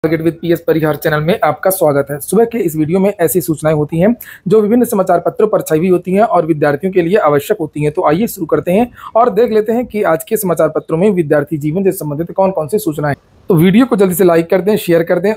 Target with PS Parihar channel में आपका स्वागत है। सुबह के इस वीडियो में ऐसी सूचनाएं होती हैं जो विभिन्न समाचार पत्रों पर छपी हुई होती हैं और विद्यार्थियों के लिए आवश्यक होती हैं। तो आइए शुरू करते हैं और देख लेते हैं कि आज के समाचार पत्रों में विद्यार्थी जीवन से संबंधित कौन कौन सी सूचनाएं। तो वीडियो को जल्दी से लाइक कर दें, शेयर कर दें।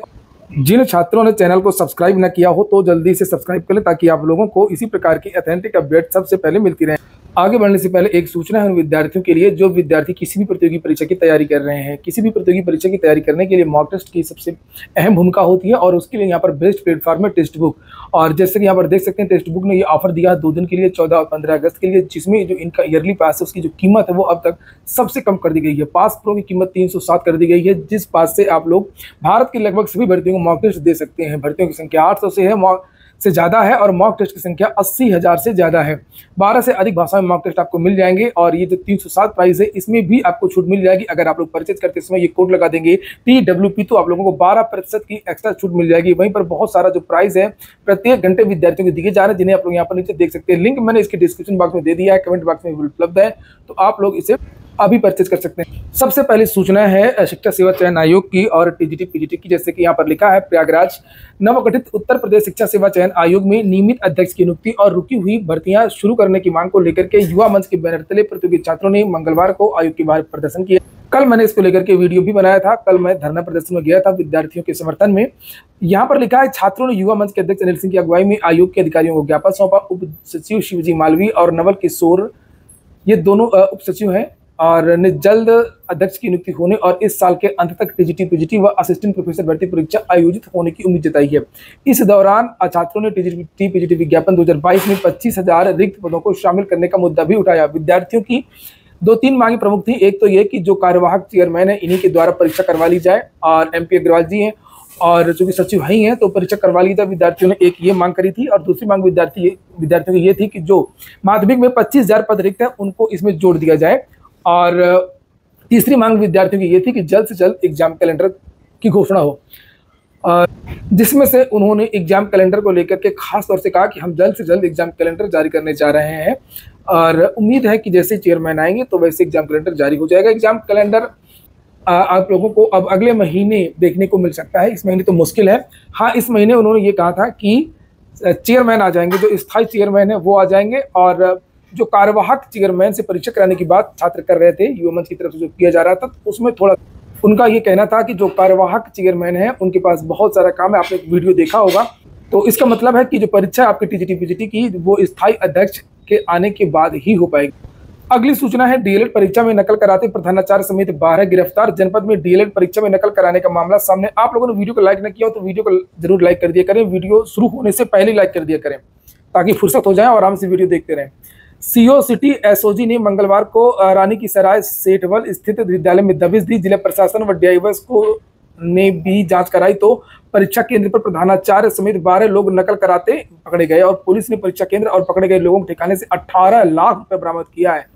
जिन छात्रों ने चैनल को सब्सक्राइब न किया हो तो जल्दी से सब्सक्राइब कर लें ताकि आप लोगों को इसी प्रकार की ऑथेंटिक अपडेट सबसे पहले मिलती रहे। आगे बढ़ने से पहले एक सूचना है उन विद्यार्थियों के लिए जो विद्यार्थी किसी भी प्रतियोगी परीक्षा की तैयारी कर रहे हैं। किसी भी प्रतियोगी परीक्षा की तैयारी करने के लिए मॉक टेस्ट की सबसे अहम भूमिका होती है और उसके लिए यहाँ पर बेस्ट प्लेटफॉर्म है टेक्स्ट बुक। और जैसे कि यहाँ पर देख सकते हैं टेक्स्ट बुक ने ये ऑफर दिया 2 दिन के लिए 14 और 15 अगस्त के लिए, जिसमें जो इनका ईयरली पास है उसकी जो कीमत है वो अब तक सबसे कम कर दी गई है। पास प्रो की कीमत 307 कर दी गई है, जिस पास से आप लोग भारत की लगभग सभी भर्तियों को मॉक टेस्ट दे सकते हैं। भर्तियों की संख्या 800 से ज़्यादा है और मॉक टेस्ट की संख्या 80,000 से ज़्यादा है। 12 से अधिक भाषाओं में मॉक टेस्ट आपको मिल जाएंगे और ये जो 307 प्राइस है इसमें भी आपको छूट मिल जाएगी। अगर आप लोग परचेज करते समय ये कोड लगा देंगे TWP तो आप लोगों को 12% की एक्स्ट्रा छूट मिल जाएगी। वहीं पर बहुत सारा जो प्राइस है प्रत्येक घंटे विद्यार्थियों को दिए जा रहे हैं, जिन्हें आप लोग यहाँ पर नीचे देख सकते हैं। लिंक मैंने इसके डिस्क्रिप्शन बॉक्स में दे दिया है, कमेंट बॉक्स में उपलब्ध है, तो आप लोग इसे अभी परचेज कर सकते हैं। सबसे पहली सूचना है शिक्षा सेवा चयन आयोग की और टीजीटी पीजीटी की। जैसे कि यहाँ पर लिखा है, प्रयागराज नवगठित उत्तर प्रदेश शिक्षा सेवा चयन आयोग में नियमित अध्यक्ष की नियुक्ति और रुकी हुई भर्तियां शुरू करने की मांग को लेकर के युवा मंच के बैनर तले प्रतियोगी छात्रों ने मंगलवार को आयोग के बाहर प्रदर्शन किया। कल मैंने इसको लेकर के वीडियो भी बनाया था। कल मैं धरना प्रदर्शन में गया था विद्यार्थियों के समर्थन में। यहाँ पर लिखा है, छात्रों ने युवा मंच के अध्यक्ष अनिल सिंह की अगुवाई में आयोग के अधिकारियों को ज्ञापन सौंपा। उप सचिव शिवजी मालवी और नवल किशोर, ये दोनों उप सचिव हैं और ने जल्द अध्यक्ष की नियुक्ति होने और इस साल के अंत तक टीजीटी पीजीटी व असिस्टेंट प्रोफेसर भर्ती परीक्षा आयोजित होने की उम्मीद जताई है। इस दौरान छात्रों ने टीजीटी पीजीटी विज्ञापन 2022 में 25,000 रिक्त पदों को शामिल करने का मुद्दा भी उठाया। विद्यार्थियों की 2-3 मांगे प्रमुख थी। एक तो ये कि जो कार्यवाहक चेयरमैन है इन्हीं के द्वारा परीक्षा करवा ली जाए और MP अग्रवाल जी हैं और चूंकि सचिव ही हैं तो परीक्षा करवा ली जाए। विद्यार्थियों ने एक ये मांग करी थी और दूसरी मांग विद्यार्थियों की ये थी कि जो माध्यमिक में 25,000 पद रिक्त है उनको इसमें जोड़ दिया जाए। और तीसरी मांग विद्यार्थियों की ये थी कि जल्द से जल्द एग्जाम कैलेंडर की घोषणा हो, जिसमें से उन्होंने एग्जाम कैलेंडर को लेकर के खास तौर से कहा कि हम जल्द से जल्द एग्जाम कैलेंडर जारी करने जा रहे हैं और उम्मीद है कि जैसे चेयरमैन आएंगे तो वैसे एग्जाम कैलेंडर जारी हो जाएगा। एग्जाम कैलेंडर आप लोगों को अब अगले महीने देखने को मिल सकता है। इस महीने तो मुश्किल है। हाँ, इस महीने उन्होंने ये कहा था कि चेयरमैन आ जाएंगे, जो स्थायी चेयरमैन है वो आ जाएंगे और जो कार्यवाहक चेयरमैन से परीक्षा कराने की बात छात्र कर रहे थे युवा मंच की तरफ से जो किया जा रहा था, उसमें थोड़ा उनका ये कहना था कि जो कार्यवाहक चेयरमैन है उनके पास बहुत सारा काम है। आपने एक वीडियो देखा होगा, तो इसका मतलब है कि जो परीक्षा आपकी टीजीटी पीजीटी की वो स्थायी अध्यक्ष के आने के बाद ही हो पाएगी। अगली सूचना है, डीएलएड परीक्षा में नकल कराते प्रधानाचार्य समेत 12 गिरफ्तार। जनपद में डीएलएड परीक्षा में नकल कराने का मामला सामने। आप लोगों ने वीडियो को लाइक न किया हो तो वीडियो को जरूर लाइक कर दिया करें। वीडियो शुरू होने से पहले लाइक कर दिया करें ताकि फुर्सत हो जाए और आराम से वीडियो देखते रहें। सीओ सिटी एसओजी ने मंगलवार को रानी की सराय सेठवल स्थित विद्यालय में दबिश दी। जिला प्रशासन व DIVS को ने भी जांच कराई तो परीक्षा केंद्र पर प्रधानाचार्य समेत 12 लोग नकल कराते पकड़े गए और पुलिस ने परीक्षा केंद्र और पकड़े गए लोगों के ठिकाने से 18 लाख रुपए बरामद किया है।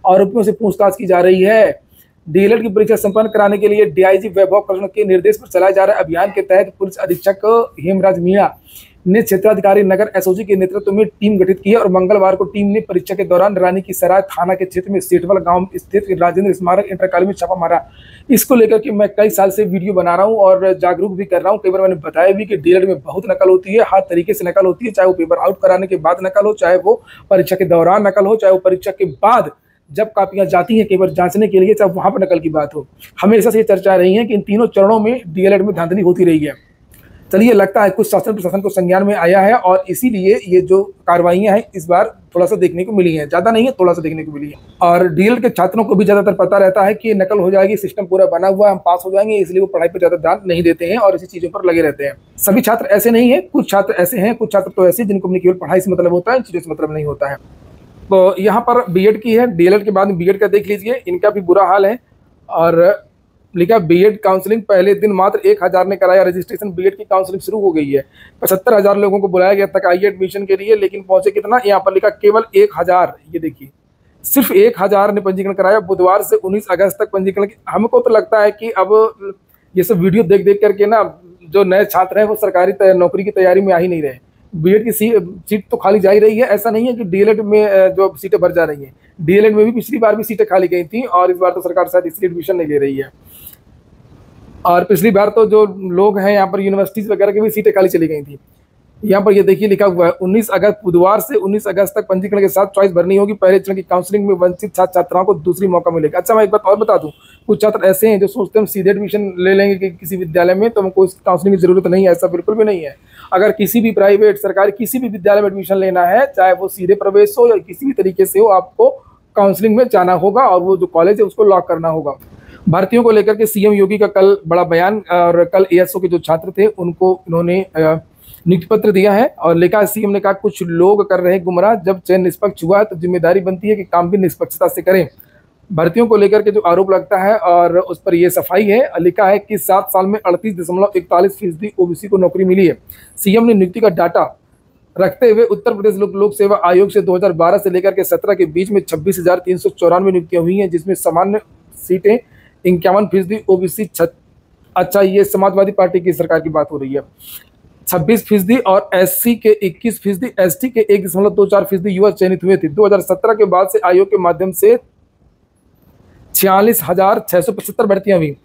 आरोपियों से पूछताछ की जा रही है। डीएलएड की परीक्षा संपन्न कराने के लिए DIG वैभव कृष्ण के निर्देश पर चलाए जा रहे अभियान के तहत पुलिस अधीक्षक हेमराज मीणा ने क्षेत्राधिकारी नगर एसओजी के नेतृत्व में टीम गठित की है और मंगलवार को टीम ने परीक्षा के दौरान रानी की सराय थाना के क्षेत्र में सेठवल गांव स्थित राजेंद्र स्मारक इंटर कॉलेज में छापा मारा। इसको लेकर के मैं कई साल से वीडियो बना रहा हूं और जागरूक भी कर रहा हूं। कई बार मैंने बताया भी कि डीएलएड में बहुत नकल होती है, हर तरीके से नकल होती है, चाहे वो पेपर आउट कराने के बाद नकल हो, चाहे वो परीक्षा के दौरान नकल हो, चाहे वो परीक्षा के बाद जब कापियां जाती हैं केवल जांचने के लिए, चाहे वहां पर नकल की बात हो। हमेशा से ये चर्चा रही है कि इन तीनों चरणों में डीएलएड में धांधली होती रही है। चलिए, लगता है कुछ शासन प्रशासन को संज्ञान में आया है और इसीलिए ये जो कार्रवाइयां हैं इस बार थोड़ा सा देखने को मिली हैं। ज़्यादा नहीं है, थोड़ा सा देखने को मिली है। और डीएलएड के छात्रों को भी ज़्यादातर पता रहता है कि नकल हो जाएगी, सिस्टम पूरा बना हुआ है, हम पास हो जाएंगे, इसलिए वो पढ़ाई पर ज़्यादा ध्यान नहीं देते हैं और इसी चीज़ों पर लगे रहते हैं। सभी छात्र ऐसे नहीं है, कुछ छात्र ऐसे हैं, कुछ छात्र तो ऐसे जिनको अपनी केवल पढ़ाई से मतलब होता है, चीज़ों से मतलब नहीं होता है। तो यहाँ पर बीएड की है, डीएलएड के बाद में बीएड का देख लीजिए, इनका भी बुरा हाल है। और लिखा, बीएड काउंसलिंग पहले दिन मात्र 1,000 ने कराया रजिस्ट्रेशन। बीएड की काउंसलिंग शुरू हो गई है। 75,000 लोगों को बुलाया गया तक आई एडमिशन के लिए, लेकिन पहुंचे कितना, यहाँ पर लिखा केवल 1,000। ये देखिए, सिर्फ 1,000 ने पंजीकरण कराया। बुधवार से 19 अगस्त तक पंजीकरण। हमको तो लगता है कि अब ये सब वीडियो देख देख करके ना जो नए छात्र हैं वो सरकारी नौकरी की तैयारी में आ ही नहीं रहे। बीएड की सीट तो खाली जा ही रही है। ऐसा नहीं है कि डीएलएड में जो सीटें भर जा रही हैं, डीएलएड में भी पिछली बार भी सीटें खाली गई थी और इस बार तो सरकार शायद इसलिए एडमिशन नहीं ले रही है। और पिछली बार तो जो लोग हैं यहाँ पर यूनिवर्सिटीज वगैरह की भी सीटें खाली चली गई थी। यहाँ पर ये देखिए लिखा हुआ है 19 अगस्त बुधवार से 19 अगस्त तक पंजीकरण के साथ चॉइस भरनी होगी। पहले चरण की काउंसलिंग में वंचित छात्र छात्राओं को दूसरी मौका मिलेगा। अच्छा, मैं एक बात और बता दूं, कुछ छात्र ऐसे हैं जो सोचते हैं हम सीधे एडमिशन ले लेंगे कि किसी विद्यालय में तो हमको काउंसलिंग की जरूरत नहीं है। ऐसा बिल्कुल भी नहीं है। अगर किसी भी प्राइवेट सरकारी किसी भी विद्यालय में एडमिशन लेना है, चाहे वो सीधे प्रवेश हो या किसी भी तरीके से हो, आपको काउंसलिंग में जाना होगा और वो जो कॉलेज है उसको लॉक करना होगा। भर्तियों को लेकर के सीएम योगी का कल बड़ा बयान, और कल एएसओ के जो छात्र थे उनको इन्होंने नियुक्ति पत्र दिया है और लिखा, सीएम ने कहा कुछ लोग कर रहे गुमराह, जब चयन निष्पक्ष हुआ तो जिम्मेदारी बनती है कि काम भी निष्पक्षता से करें। भर्तियों को लेकर के जो आरोप लगता है और उस पर यह सफाई है, लिखा है कि 7 साल में 38.41% ओबीसी को नौकरी मिली है। सीएम ने नियुक्ति का डाटा रखते हुए उत्तर प्रदेश लोक सेवा आयोग से 2012 से लेकर के 17 के बीच में 26,394 नियुक्तियां हुई हैं, जिसमें सामान्य सीटें 51% ओबीसी। अच्छा, ये समाजवादी पार्टी की सरकार की बात हो रही है। 26% और एससी के 21%, एसटी के 1.24% युवा चयनित हुए थे। 2017 के बाद से आयोग के माध्यम से 46,675 भर्तियां हुई।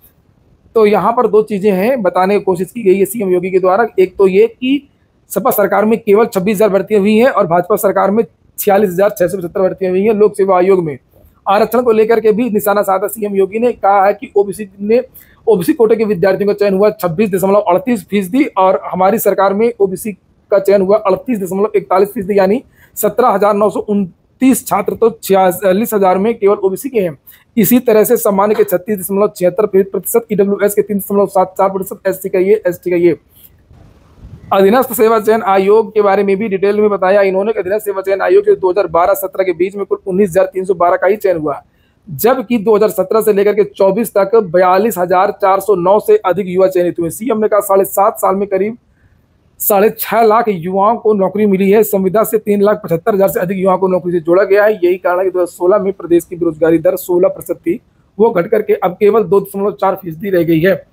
तो यहाँ पर दो चीजें हैं बताने की कोशिश की गई है सीएम योगी के द्वारा। एक तो ये कि सपा सरकार में केवल 26,000 भर्तियां हुई हैं और भाजपा सरकार में 46,675 भर्तियां हुई हैं। लोक सेवा आयोग में आरक्षण को लेकर के भी निशाना साधा सीएम योगी ने कहा है कि ओबीसी कोटे के विद्यार्थियों का चयन हुआ 26.38% और हमारी सरकार में ओबीसी का चयन हुआ 38.41%, यानी 17,929 छात्र तो 46,000 में केवल ओबीसी के हैं। इसी तरह से सामान्य के 36.76%, ईडब्ल्यूएस के 3.74%, एससी का ये, एसटी का ये। अधीनस्थ सेवा चयन आयोग के बारे में भी डिटेल में बताया इन्होंने कि अधीनस्थ सेवा चयन आयोग के 2012-17 के बीच में कुल 19,312 का ही चयन हुआ, जबकि 2017 से लेकर के 24 तक 42,409 से अधिक युवा चयनित हुए। सीएम ने कहा 7.5 साल में करीब 6.5 लाख युवाओं को नौकरी मिली है। संविदा से 3,75,000 से अधिक युवाओं को नौकरी से जोड़ा गया है। यही कारण है कि 2016 में प्रदेश की बेरोजगारी दर 16% थी, वो घट करके अब केवल 2.4% रह गई है।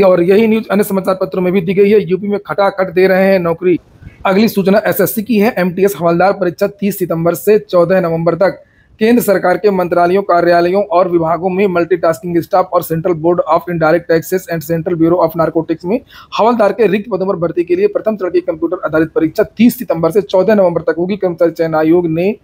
और यही न्यूज अन्य समाचार पत्रों में भी दी गई है। यूपी में खटाखट दे रहे हैं नौकरी। अगली सूचना एसएससी की है। एमटीएस हवलदार परीक्षा 30 सितंबर से 14 नवंबर तक केंद्र सरकार के मंत्रालयों, कार्यालयों और विभागों में मल्टीटास्किंग स्टाफ और central board of indirect taxes and central bureau of narcotics में हवलदार के रिक्त पदों पर भर्ती के लिए प्रथम चरण की कंप्यूटर आधारित परीक्षा 30 सितंबर से 14 नवंबर तक होगी। कर्मचारी चयन आयोग ने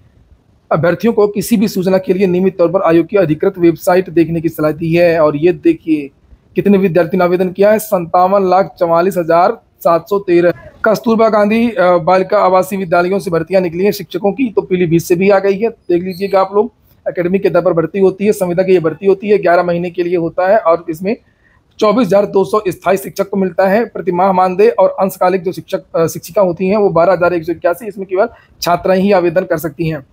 अभ्यर्थियों को किसी भी सूचना के लिए नियमित तौर पर आयोग की अधिकृत वेबसाइट देखने की सलाह दी है। और ये देखिए कितने विद्यार्थी ने आवेदन किया है, 57,44,713। कस्तूरबा गांधी बालिका आवासीय विद्यालयों से भर्तियां निकली हैं शिक्षकों की, तो पीलीभीत से भी आ गई है। देख लीजिएगा आप लोग, एकेडमिक के दर पर भर्ती होती है, संविदा की ये भर्ती होती है, 11 महीने के लिए होता है और इसमें 24,200 स्थायी शिक्षक को मिलता है प्रतिमाह मानदेय, और अंशकालिक जो शिक्षिका होती हैं वो 12,181। इसमें केवल छात्राएं ही आवेदन कर सकती हैं।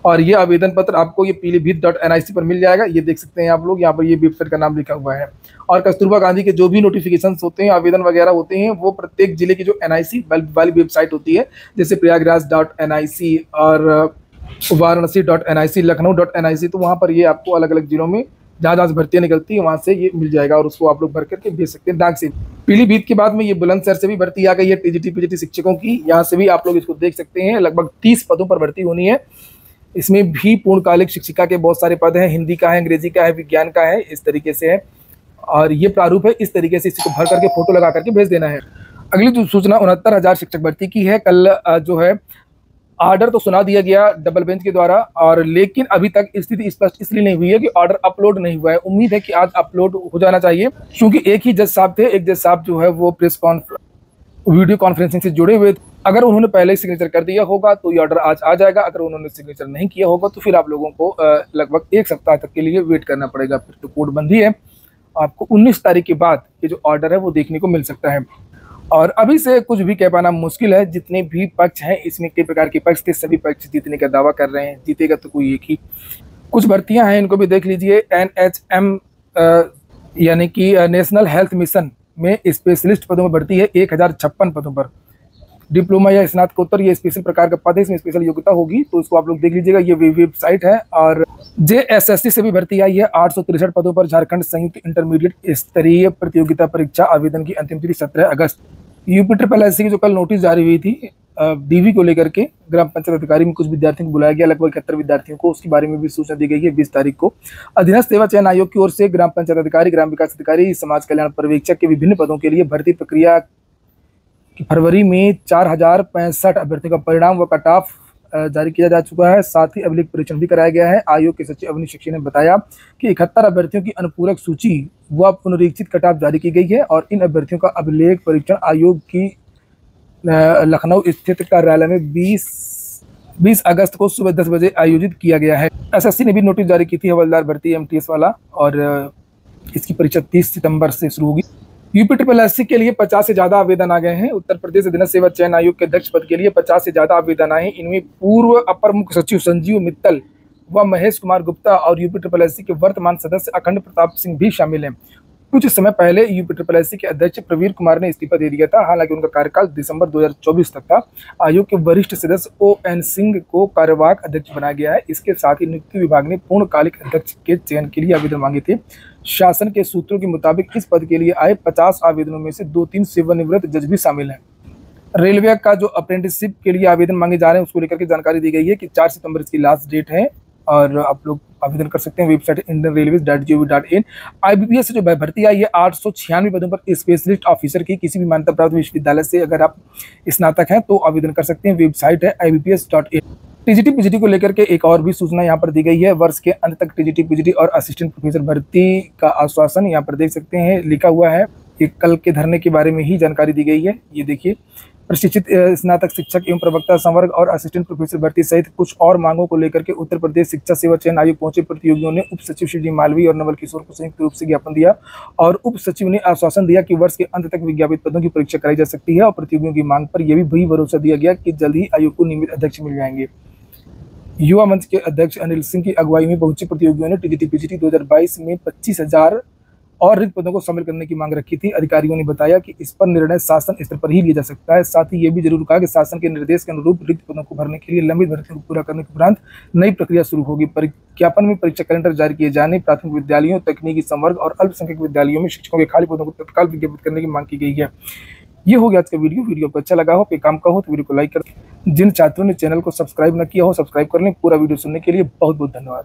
और ये आवेदन पत्र आपको ये पीलीभीत.nic पर मिल जाएगा। ये देख सकते हैं आप लोग, यहाँ पर ये वेबसाइट का नाम लिखा हुआ है। और कस्तूरबा गांधी के जो भी नोटिफिकेशन होते हैं, आवेदन वगैरह होते हैं, वो प्रत्येक जिले की जो NIC वाली वेबसाइट होती है, जैसे प्रयागराज.nic और वाराणसी.nic, लखनऊ.nic, तो वहाँ पर ये आपको अलग अलग जिलों में जहाँ जहाँ से भर्तियाँ निकलती है वहाँ से ये मिल जाएगा और उसको आप लोग भर करके भेज सकते हैं डाक से। पीलीभीत के बाद में ये बुलंदशहर से भी भर्ती आ गई है TGT PGT शिक्षकों की। यहाँ से भी आप लोग इसको देख सकते हैं। लगभग 30 पदों पर भर्ती होनी है। इसमें भी पूर्णकालिक शिक्षिका के बहुत सारे पद हैं, हिंदी का है, अंग्रेजी का है, विज्ञान का है, इस तरीके से है। और ये प्रारूप है, इस तरीके से इसको भर करके फोटो लगा करके भेज देना है। अगली जो सूचना 69,000 शिक्षक भर्ती की है। कल जो है ऑर्डर तो सुना दिया गया डबल बेंच के द्वारा, और लेकिन अभी तक स्थिति स्पष्ट इसलिए नहीं हुई है कि ऑर्डर अपलोड नहीं हुआ है। उम्मीद है कि आज अपलोड हो जाना चाहिए, क्योंकि एक ही जज साहब थे। एक जज साहब जो है वो वीडियो कॉन्फ्रेंसिंग से जुड़े हुए थे। अगर उन्होंने पहले सिग्नेचर कर दिया होगा तो ये ऑर्डर आज आ जाएगा। अगर उन्होंने सिग्नेचर नहीं किया होगा तो फिर आप लोगों को लगभग 1 सप्ताह तक के लिए वेट करना पड़ेगा। फिर तो कोर्टबंदी है, आपको 19 तारीख के बाद ये जो ऑर्डर है वो देखने को मिल सकता है। और अभी से कुछ भी कह पाना मुश्किल है। जितने भी पक्ष हैं इसमें कई प्रकार के पक्ष थे, सभी पक्ष जीतने का दावा कर रहे हैं। जीतेगा तो कोई एक ही। कुछ भर्तियां हैं, इनको भी देख लीजिए। NHM यानी कि नेशनल हेल्थ मिशन में स्पेशलिस्ट पदों में भर्ती है 1056 पदों पर। डिप्लोमा या स्नातकोत्तर ये स्पेशल प्रकार का पद है, इसमें स्पेशल योग्यता होगी, तो इसको आप लोग देख लीजिएगा। ये वेबसाइट है। और JSSC से भी भर्ती आई है 863 पदों पर। झारखंड संयुक्त इंटरमीडिएट स्तरीय प्रतियोगिता परीक्षा आवेदन की अंतिम तिथि 17 अगस्त। UPSSC की जो कल नोटिस जारी हुई थी डीवी को लेकर के ग्राम पंचायत अधिकारी में कुछ विद्यार्थियों को बुलाया गया, लगभग 71 विद्यार्थियों को। उसके बारे में भी सूचना दी गई है 20 तारीख को। अधीनस्थ सेवा चयन आयोग की ओर से ग्राम पंचायत अधिकारी, ग्राम विकास अधिकारी, समाज कल्याण पर्यवेक्षक के विभिन्न पदों के लिए भर्ती प्रक्रिया की फरवरी में 4065 अभ्यर्थियों का परिणाम व कट ऑफ जारी किया जा चुका है। साथ ही अभिलेख परीक्षण भी कराया गया है। आयोग के सचिव अवनीश सक्सेना ने बताया कि 71 अभ्यर्थियों की अनुपूरक सूची व पुनरीक्षित कट ऑफ जारी की गई है और इन अभ्यर्थियों का अभिलेख परीक्षण आयोग की लखनऊ स्थित कार्यालय में 20 अगस्त को सुबह 10 बजे आयोजित किया गया है। एसएससी ने भी नोटिस जारी की थी हवलदार भर्ती एमटीएस वाला, और इसकी परीक्षा 30 सितंबर से शुरू होगी। यूपी SSSC के लिए 50 से ज्यादा आवेदन आ गए हैं। उत्तर प्रदेश अधीनस्थ सेवा चयन आयोग के अध्यक्ष पद के लिए 50 से ज्यादा आवेदन आए हैं। इनमें पूर्व अपर मुख्य सचिव संजीव मित्तल व महेश कुमार गुप्ता और यूपी SSSC के वर्तमान सदस्य अखंड प्रताप सिंह भी शामिल हैं। कुछ समय पहले यूपी SSSC के अध्यक्ष प्रवीर कुमार ने इस्तीफा दे दिया था। हालांकि उनका कार्यकाल दिसंबर 2024 तक था। आयोग के वरिष्ठ सदस्य ON सिंह को कार्यवाहक अध्यक्ष बनाया गया है। इसके साथ ही नियुक्ति विभाग ने पूर्णकालिक अध्यक्ष के चयन के लिए आवेदन मांगे थे। शासन के सूत्रों के मुताबिक इस पद के लिए आए 50 आवेदनों में से 2-3 सेवानिवृत्त जज भी शामिल हैं। रेलवे का जो अप्रेंटिसशिप के लिए आवेदन मांगे जा रहे हैं उसको लेकर के जानकारी दी गई है कि 4 सितंबर इसकी लास्ट डेट है और आप लोग आवेदन कर सकते हैं। Website indianrailways.gov.in। IBPS से जो भर्ती आई है 896 पदों पर स्पेशलिस्ट ऑफिसर की किसी भी मान्यता प्राप्त विश्वविद्यालय से अगर आप स्नातक हैं तो आवेदन कर सकते हैं। वेबसाइट है ibps.in। टीजीटी पीजीटी को लेकर के एक और भी सूचना यहाँ पर दी गई है। वर्ष के अंत तक टीजीटी पीजीटी और असिस्टेंट प्रोफेसर भर्ती का आश्वासन यहाँ पर देख सकते हैं लिखा हुआ है। एक कल के धरने के बारे में ही जानकारी दी गई है। ये देखिए, प्रशिक्षित स्नातक शिक्षक एवं प्रवक्ता संवर्ग और असिस्टेंट प्रोफेसर भर्ती सहित कुछ और मांगों को लेकर के उत्तर प्रदेश शिक्षा सेवा चयन आयोग पहुंचे प्रतियोगियों ने उप सचिव श्री मालवी और नवल किशोर को संयुक्त रूप से ज्ञापन दिया और उप सचिव ने आश्वासन दिया कि वर्ष के अंत तक विज्ञापित पदों की परीक्षा कराई जा सकती है और प्रतियोगियों की मांग पर यह भी भरोसा दिया गया कि जल्द ही आयोग को नियमित अध्यक्ष मिल जाएंगे। युवा मंच के अध्यक्ष अनिल सिंह की अगुवाई में पहुंचे प्रतियोगियों ने टीजीटी पीजीटी 2022 में 25,000 और रिक्त पदों को शामिल करने की मांग रखी थी। अधिकारियों ने बताया कि इस पर निर्णय शासन स्तर पर ही लिया जा सकता है। साथ ही ये भी जरूर कहा कि शासन के निर्देश के अनुरूप रिक्त पदों को भरने के लिए लंबित भर्तियों को पूरा करने के उपरांत नई प्रक्रिया शुरू होगी। ज्ञापन में परीक्षा कैलेंडर जारी किए जाने, प्राथमिक विद्यालयों, तकनीकी संवर्ग और अल्पसंख्यक विद्यालयों में शिक्षकों के खाली पदों को तत्काल विज्ञापित करने की मांग की गई है। ये हो गया आज का वीडियो को अच्छा लगा हो, पे काम का हो तो वीडियो को लाइक कर। जिन छात्रों ने चैनल को सब्सक्राइब न किया हो सब्सक्राइब कर लें। पूरा वीडियो सुनने के लिए बहुत बहुत धन्यवाद।